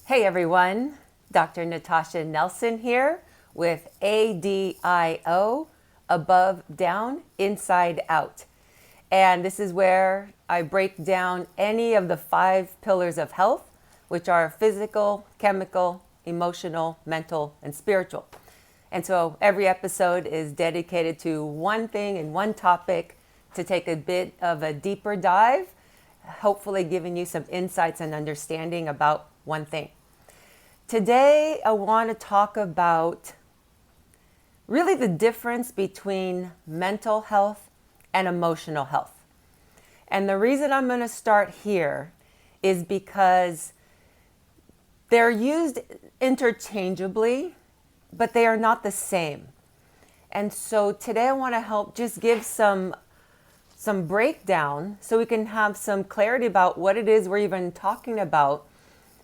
Hey everyone, Dr. Natasha Nelson here with ADIO, Above, Down, Inside, Out. And this is where I break down any of the 5 pillars of health, which are physical, chemical, emotional, mental, and spiritual. And so every episode is dedicated to one thing and one topic to take a bit of a deeper dive, hopefully giving you some insights and understanding about one thing. Today, I want to talk about really the difference between mental health and emotional health. And the reason I'm going to start here is because they're used interchangeably, but they are not the same. And so today I want to help just give some breakdown so we can have some clarity about what it is we're even talking about,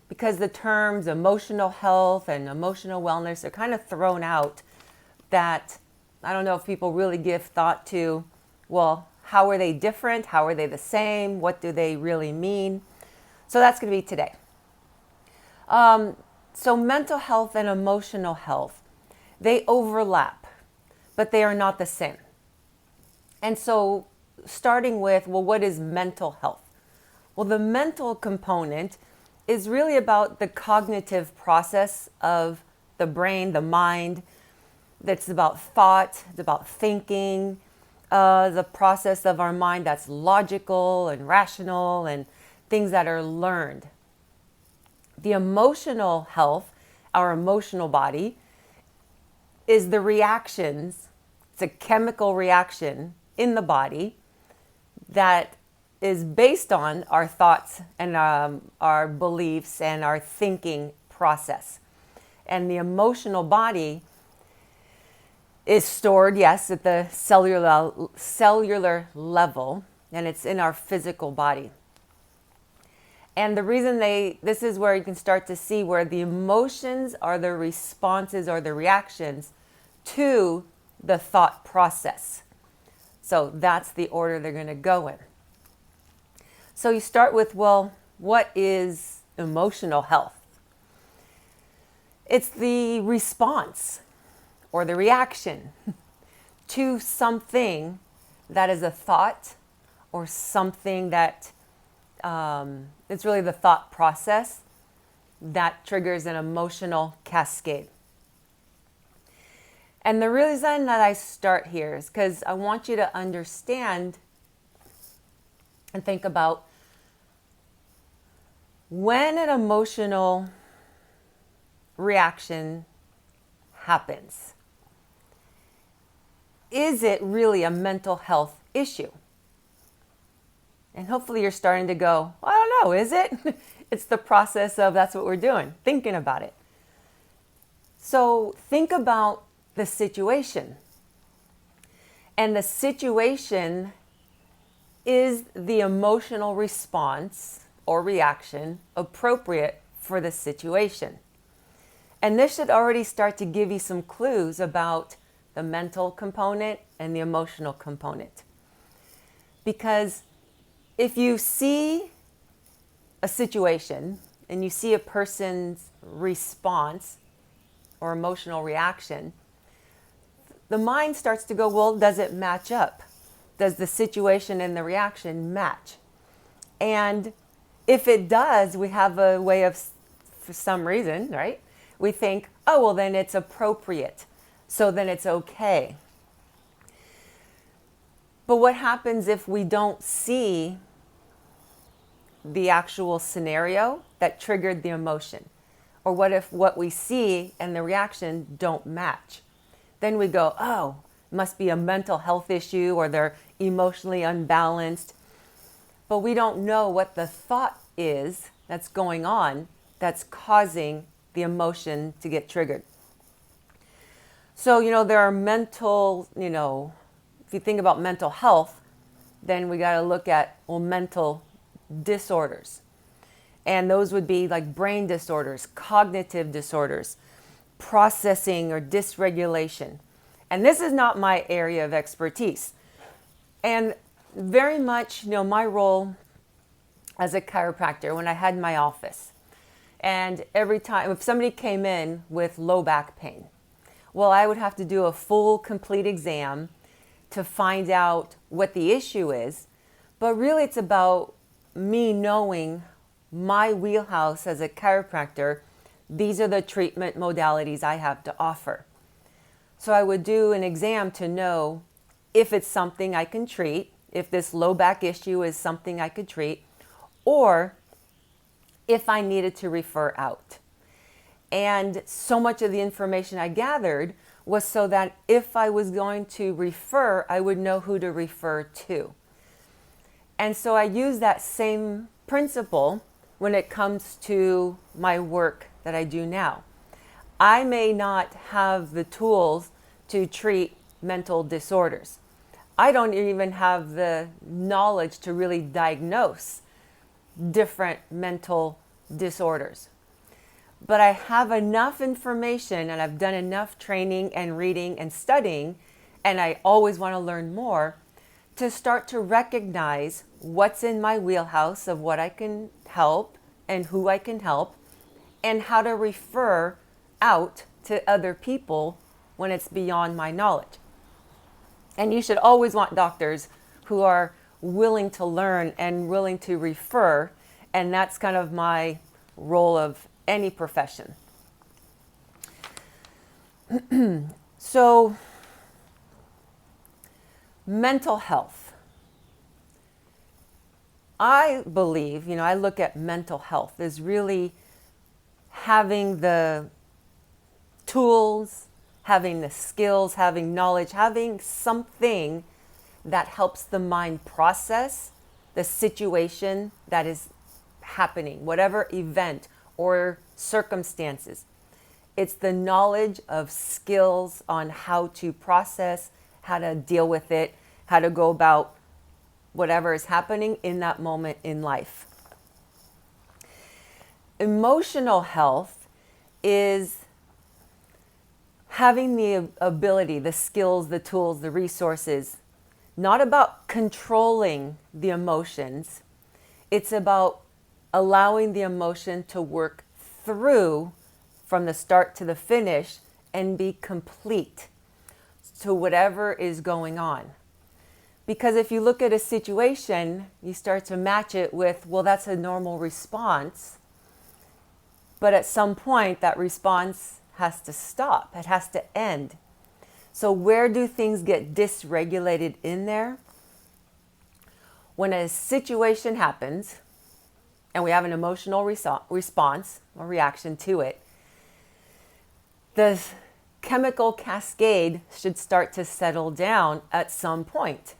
because the terms emotional health and emotional wellness are kind of thrown out, that I don't know if people really give thought to, well, how are they different? How are they the same? What do they really mean? So that's going to be today. So mental health and emotional health, they overlap, but they are not the same. And so starting with, well, what is mental health? Well, the mental component is really about the cognitive process of the brain, the mind. That's about thought, it's about thinking, the process of our mind that's logical and rational and things that are learned. The emotional health, our emotional body, is the reactions. It's a chemical reaction in the body that is based on our thoughts and our beliefs and our thinking process. And the emotional body is stored, yes, at the cellular level, and it's in our physical body. And the reason this is where you can start to see where the emotions are the responses or the reactions to the thought process. So that's the order they're going to go in. So you start with, well, what is emotional health? It's the response or the reaction to something that is a thought or something that it's really the thought process that triggers an emotional cascade. And the reason that I start here is because I want you to understand and think about when an emotional reaction happens. Is it really a mental health issue? And hopefully you're starting to go, well, I don't know, is it? It's the process of that's what we're doing, thinking about it. So think about the situation. And the situation is the emotional response or reaction appropriate for the situation. And this should already start to give you some clues about the mental component and the emotional component. Because if you see a situation and you see a person's response or emotional reaction, the mind starts to go, well, does it match up? Does the situation and the reaction match? And if it does, we have a way of, for some reason, right? We think, oh, well, then it's appropriate. So then it's okay. But what happens if we don't see the actual scenario that triggered the emotion? Or what if what we see and the reaction don't match? Then we go, oh, it must be a mental health issue, or they're emotionally unbalanced. But we don't know what the thought is that's going on that's causing the emotion to get triggered. So, there are mental, if you think about mental health, then we got to look at, well, mental disorders. And those would be like brain disorders, cognitive disorders, processing or dysregulation. And this is not my area of expertise. And very much, my role as a chiropractor when I had my office. And every time, if somebody came in with low back pain, well, I would have to do a full, complete exam to find out what the issue is. But really, it's about me knowing my wheelhouse as a chiropractor. These are the treatment modalities I have to offer. So I would do an exam to know if it's something I can treat, if this low back issue is something I could treat, or if I needed to refer out. And so much of the information I gathered was so that if I was going to refer, I would know who to refer to. And so I use that same principle when it comes to my work that I do now. I may not have the tools to treat mental disorders. I don't even have the knowledge to really diagnose different mental disorders. But I have enough information and I've done enough training and reading and studying, and I always want to learn more to start to recognize what's in my wheelhouse of what I can help and who I can help, and how to refer out to other people when it's beyond my knowledge. And you should always want doctors who are willing to learn and willing to refer, and that's kind of my role of any profession. So, mental health. I believe, I look at mental health as really having the tools, having the skills, having knowledge, having something that helps the mind process the situation that is happening, whatever event or circumstances. It's the knowledge of skills on how to process, how to deal with it, how to go about whatever is happening in that moment in life. Emotional health is having the ability, the skills, the tools, the resources, not about controlling the emotions. It's about allowing the emotion to work through from the start to the finish and be complete to whatever is going on. Because if you look at a situation, you start to match it with, well, that's a normal response. But at some point, that response has to stop. It has to end. So where do things get dysregulated in there? When a situation happens and we have an emotional response or reaction to it, the chemical cascade should start to settle down at some point.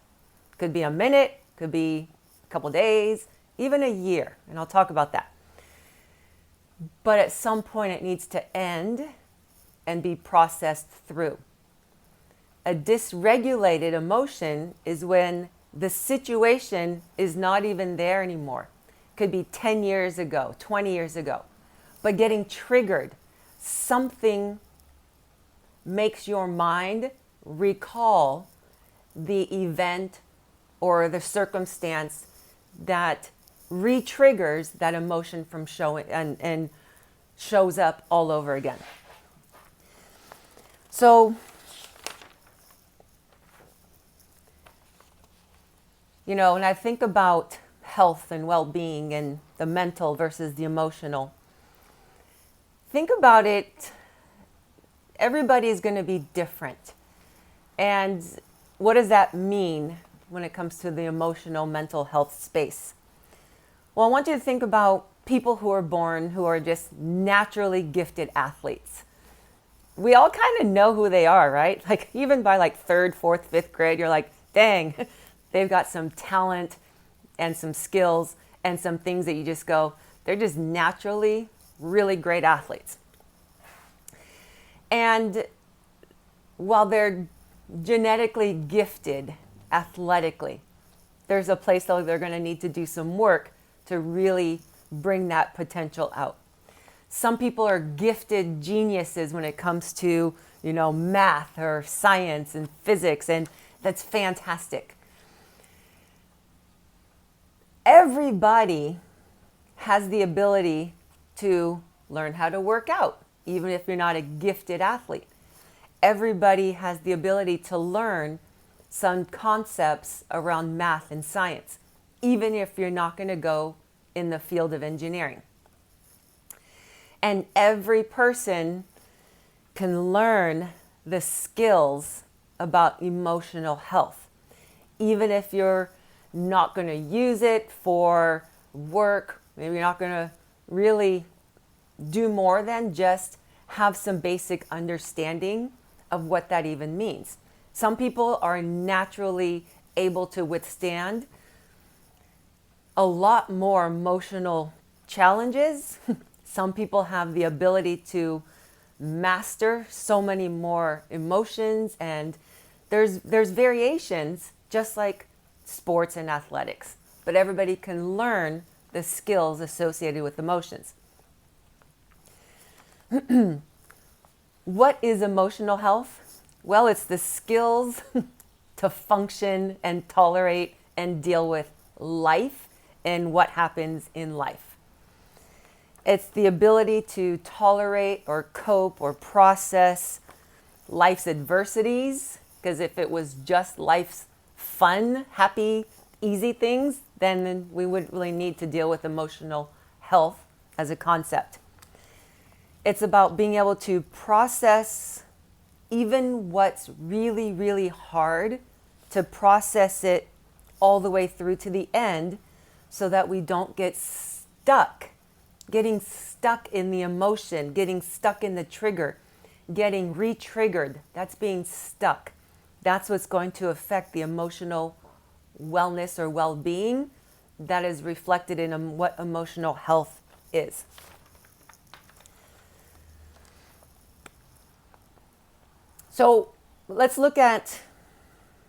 Could be a minute, could be a couple days, even a year, and I'll talk about that. But at some point it needs to end and be processed through. A dysregulated emotion is when the situation is not even there anymore. Could be 10 years ago, 20 years ago, but getting triggered. Something makes your mind recall the event or the circumstance that re-triggers that emotion from showing and shows up all over again. So, when I think about health and well-being and the mental versus the emotional, think about it. Everybody is going to be different. And what does that mean when it comes to the emotional mental health space? Well, I want you to think about people who are born who are just naturally gifted athletes. We all kind of know who they are, right? Like even by like third, fourth, fifth grade, you're like, dang, they've got some talent and some skills and some things that you just go, they're just naturally really great athletes. And while they're genetically gifted athletically, there's a place though they're going to need to do some work to really bring that potential out. Some people are gifted geniuses when it comes to, math or science and physics, and that's fantastic. Everybody has the ability to learn how to work out, even if you're not a gifted athlete. Everybody has the ability to learn some concepts around math and science, even if you're not going to go in the field of engineering. And every person can learn the skills about emotional health, even if you're not going to use it for work. Maybe you're not going to really do more than just have some basic understanding of what that even means. Some people are naturally able to withstand a lot more emotional challenges. Some people have the ability to master so many more emotions, and there's variations, just like sports and athletics, but everybody can learn the skills associated with emotions. What is emotional health? Well, it's the skills to function and tolerate and deal with life and what happens in life. It's the ability to tolerate or cope or process life's adversities, because if it was just life's fun, happy, easy things, then we wouldn't really need to deal with emotional health as a concept. It's about being able to process even what's really, really hard, to process it all the way through to the end so that we don't get stuck. Getting stuck in the emotion, getting stuck in the trigger, getting re-triggered. That's being stuck. That's what's going to affect the emotional wellness or well-being that is reflected in what emotional health is. So let's look at,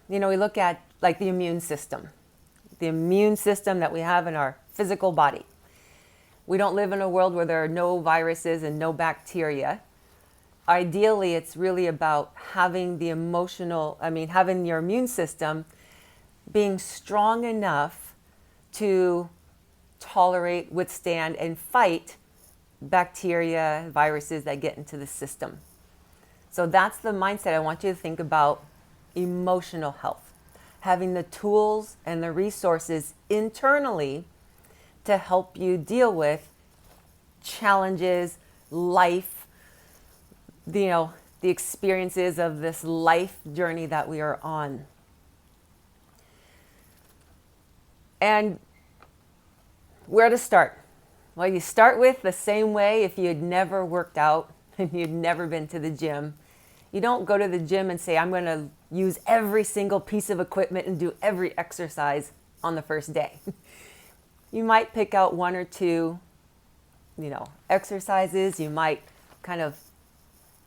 we look at like the immune system that we have in our physical body. We don't live in a world where there are no viruses and no bacteria. Ideally, it's really about having having your immune system being strong enough to tolerate, withstand, and fight bacteria, viruses that get into the system. So that's the mindset I want you to think about emotional health. Having the tools and the resources internally to help you deal with challenges, life, the experiences of this life journey that we are on. And where to start? Well, you start with the same way if you had never worked out and you'd never been to the gym. You don't go to the gym and say, I'm going to use every single piece of equipment and do every exercise on the first day. You might pick out one or two, exercises. You might kind of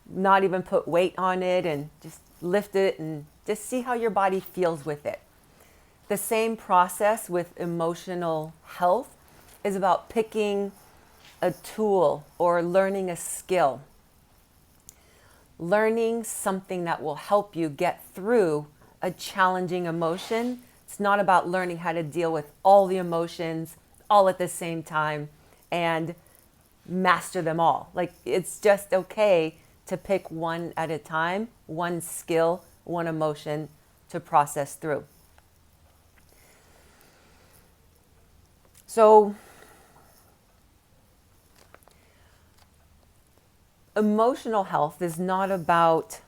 not even put weight on it and just lift it and just see how your body feels with it. The same process with emotional health is about picking a tool or learning a skill. Learning something that will help you get through a challenging emotion. It's not about learning how to deal with all the emotions all at the same time and master them all. Like, it's just okay to pick one at a time, one skill, one emotion to process through. So, emotional health is not about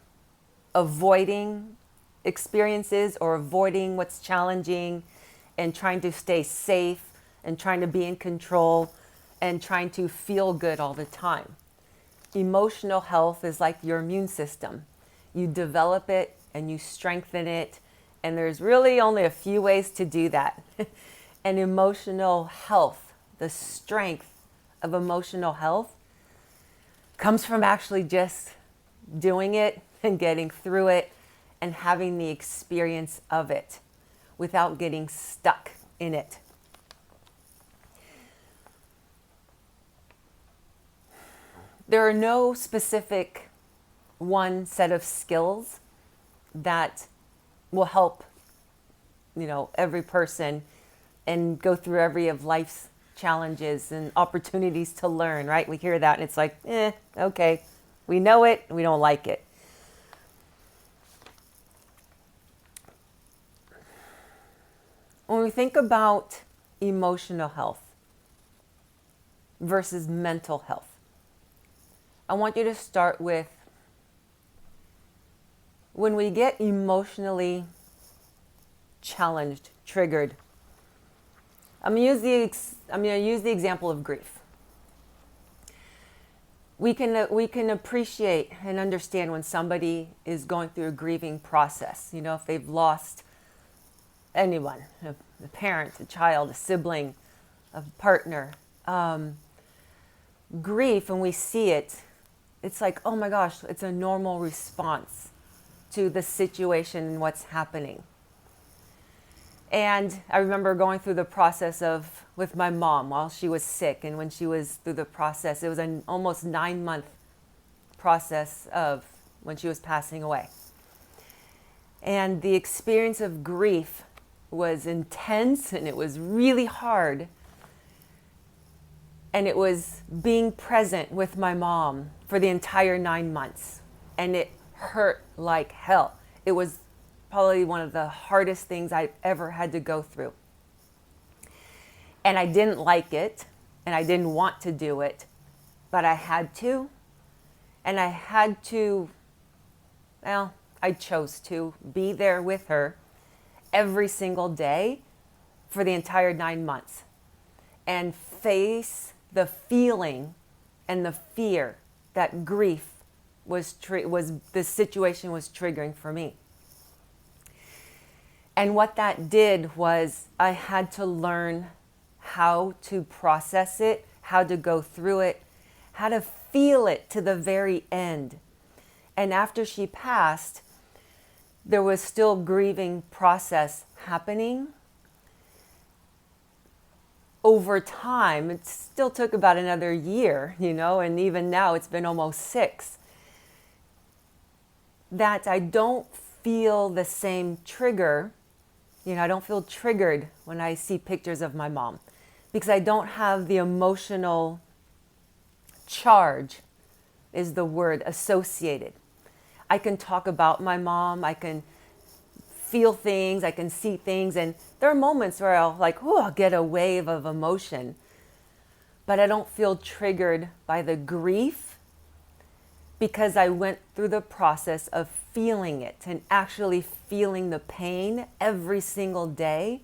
avoiding experiences or avoiding what's challenging and trying to stay safe and trying to be in control and trying to feel good all the time. Emotional health is like your immune system. You develop it and you strengthen it, and there's really only a few ways to do that. And emotional health, the strength of emotional health, comes from actually just doing it and getting through it and having the experience of it without getting stuck in it. There are no specific one set of skills that will help, every person and go through every of life's challenges and opportunities to learn, right? We hear that and it's like, okay, we know it, we don't like it. When we think about emotional health versus mental health, I want you to start with when we get emotionally challenged, triggered. I'm going to use the example of grief. We can appreciate and understand when somebody is going through a grieving process. You know, if they've lost anyone, a parent, a child, a sibling, a partner. Grief, when we see it, it's like, oh my gosh, it's a normal response to the situation and what's happening. And I remember going through the process with my mom while she was sick, and when she was through the process, it was an almost 9-month process of when she was passing away. And the experience of grief was intense, and it was really hard. And it was being present with my mom for the entire 9 months. And it hurt like hell. It was probably one of the hardest things I've ever had to go through. And I didn't like it, and I didn't want to do it, but I had to. And I chose to be there with her every single day for the entire 9 months and face the feeling and the fear that grief the situation was triggering for me. And what that did was I had to learn how to process it, how to go through it, how to feel it to the very end. And after she passed, there was still grieving process happening. Over time, it still took about another year, and even now it's been almost 6. That I don't feel the same trigger. I don't feel triggered when I see pictures of my mom because I don't have the emotional charge, is the word, associated. I can talk about my mom, I can feel things, I can see things, and there are moments where I'll get a wave of emotion, but I don't feel triggered by the grief because I went through the process of feeling it and actually feeling the pain every single day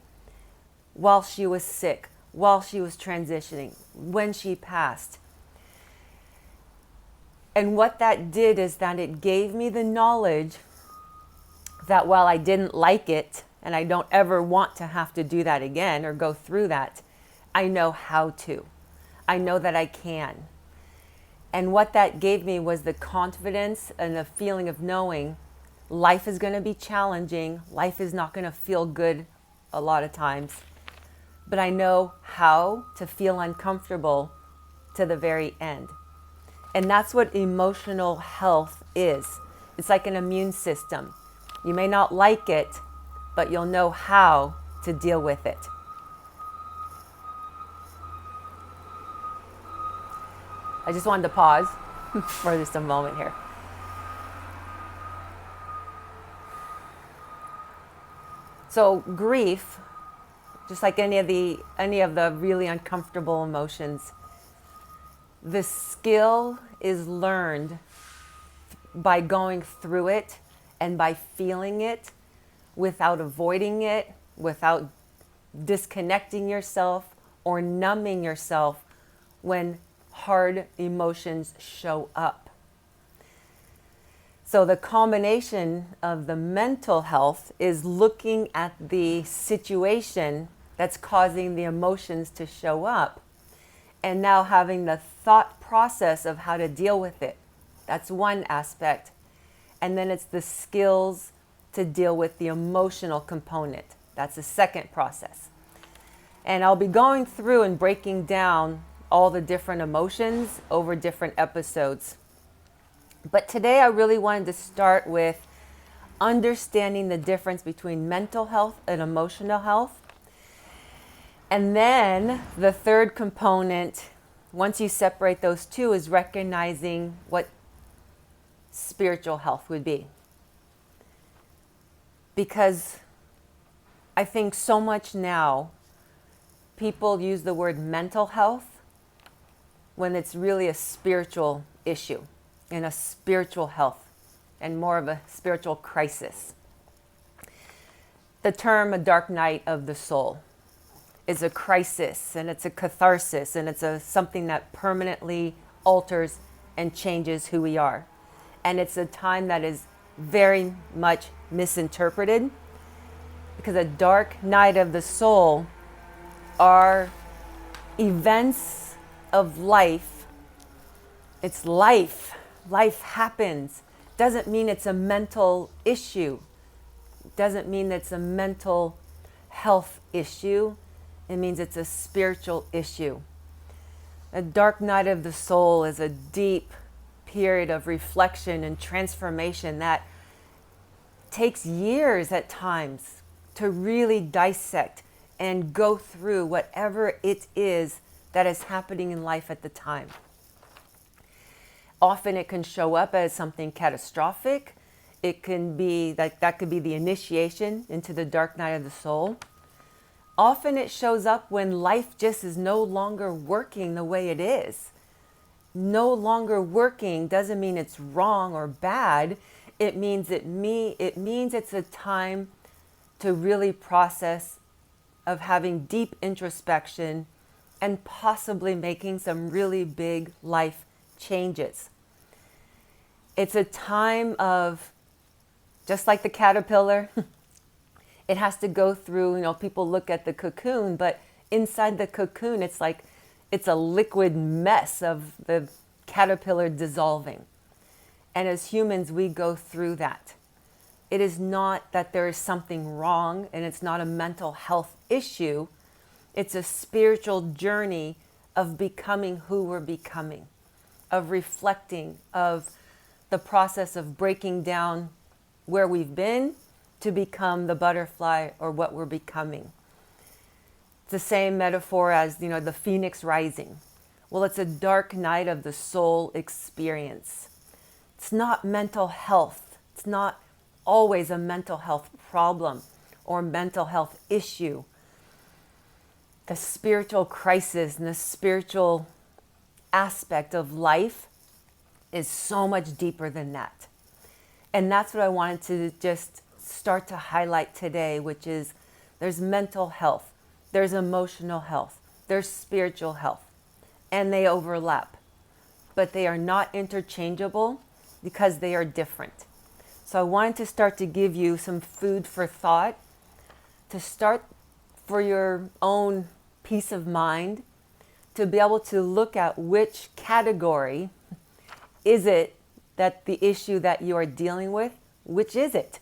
while she was sick, while she was transitioning, when she passed. And what that did is that it gave me the knowledge that while I didn't like it, and I don't ever want to have to do that again or go through that, I know how to. I know that I can. And what that gave me was the confidence and the feeling of knowing life is going to be challenging. Life is not going to feel good a lot of times. But I know how to feel uncomfortable to the very end. And that's what emotional health is. It's like an immune system. You may not like it, but you'll know how to deal with it. I just wanted to pause for just a moment here. So grief, just like any of the really uncomfortable emotions, the skill is learned by going through it and by feeling it without avoiding it, without disconnecting yourself or numbing yourself when hard emotions show up. So the combination of the mental health is looking at the situation that's causing the emotions to show up and now having the thought process of how to deal with it. That's one aspect. And then it's the skills to deal with the emotional component. That's the second process. And I'll be going through and breaking down all the different emotions over different episodes. But today I really wanted to start with understanding the difference between mental health and emotional health. And then the third component, once you separate those two, is recognizing what spiritual health would be. Because I think so much now, people use the word mental health when it's really a spiritual issue and a spiritual health and more of a spiritual crisis. The term a dark night of the soul is a crisis, and it's a catharsis, and it's something that permanently alters and changes who we are. And it's a time that is very much misinterpreted, because a dark night of the soul are events of life. It's life. Life happens. Doesn't mean it's a mental issue. Doesn't mean it's a mental health issue. It means it's a spiritual issue. A dark night of the soul is a deep period of reflection and transformation that takes years at times to really dissect and go through whatever it is that is happening in life at the time. Often it can show up as something catastrophic. It can be that could be the initiation into the dark night of the soul. Often it shows up when life just is no longer working the way it is. No longer working doesn't mean it's wrong or bad. It means it's a time to really process, of having deep introspection and possibly making some really big life changes. It's a time of, just like the caterpillar, it has to go through, people look at the cocoon, but inside the cocoon, it's like, it's a liquid mess of the caterpillar dissolving. And as humans, we go through that. It is not that there is something wrong, and it's not a mental health issue. It's a spiritual journey of becoming who we're becoming, of reflecting, of the process of breaking down where we've been to become the butterfly or what we're becoming. It's the same metaphor as, the phoenix rising. Well, it's a dark night of the soul experience. It's not mental health. It's not always a mental health problem or mental health issue. The spiritual crisis and the spiritual aspect of life is so much deeper than that. And that's what I wanted to just start to highlight today, which is there's mental health, there's emotional health, there's spiritual health, and they overlap. But they are not interchangeable because they are different. So I wanted to start to give you some food for thought, to start for your own peace of mind, to be able to look at which category is it that the issue that you are dealing with, which is it?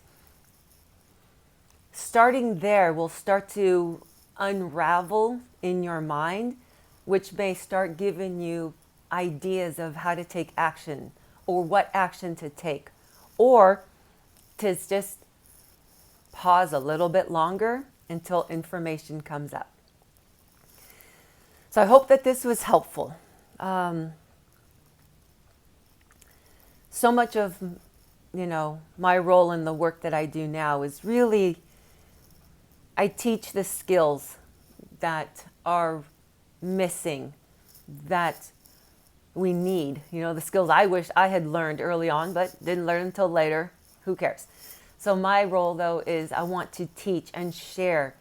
Starting there will start to unravel in your mind, which may start giving you ideas of how to take action or what action to take, or to just pause a little bit longer until information comes up. So I hope that this was helpful. So much of, my role in the work that I do now is really, I teach the skills that are missing, that we need, the skills I wish I had learned early on, but didn't learn until later. Who cares? So my role, though, is I want to teach and share,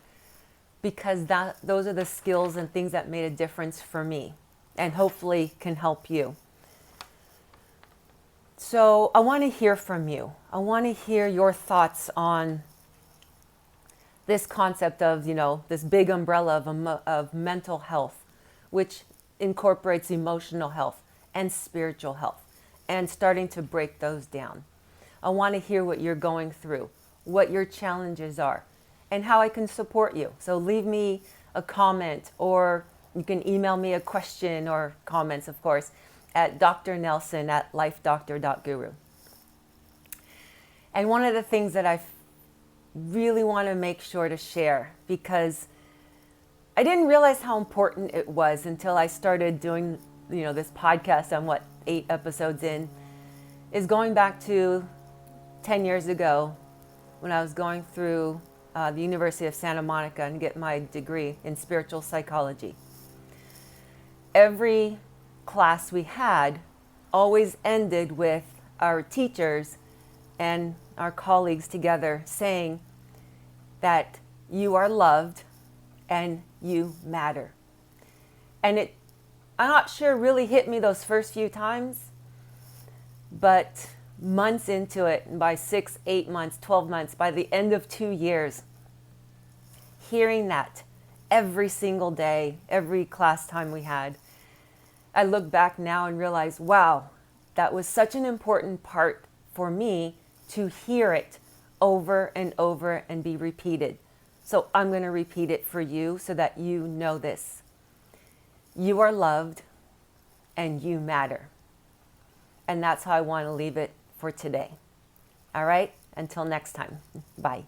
because those are the skills and things that made a difference for me and hopefully can help you. So I want to hear from you. I want to hear your thoughts on this concept of, this big umbrella of mental health, which incorporates emotional health and spiritual health, and starting to break those down. I want to hear what you're going through, what your challenges are, and how I can support you. So leave me a comment, or you can email me a question or comments, of course, at drnelson@lifedoctor.guru. And one of the things that I really want to make sure to share, because I didn't realize how important it was until I started doing, this podcast. I'm 8 episodes in, is going back to 10 years ago when I was going through the University of Santa Monica and get my degree in spiritual psychology. Every class we had always ended with our teachers and our colleagues together saying that you are loved and you matter. And I'm not sure really hit me those first few times, but months into it, and by 6, 8 months, 12 months, by the end of 2 years, hearing that every single day, every class time we had, I look back now and realize, wow, that was such an important part for me to hear it over and over and be repeated. So I'm going to repeat it for you so that you know this. You are loved and you matter. And that's how I want to leave it for today. All right? Until next time. Bye.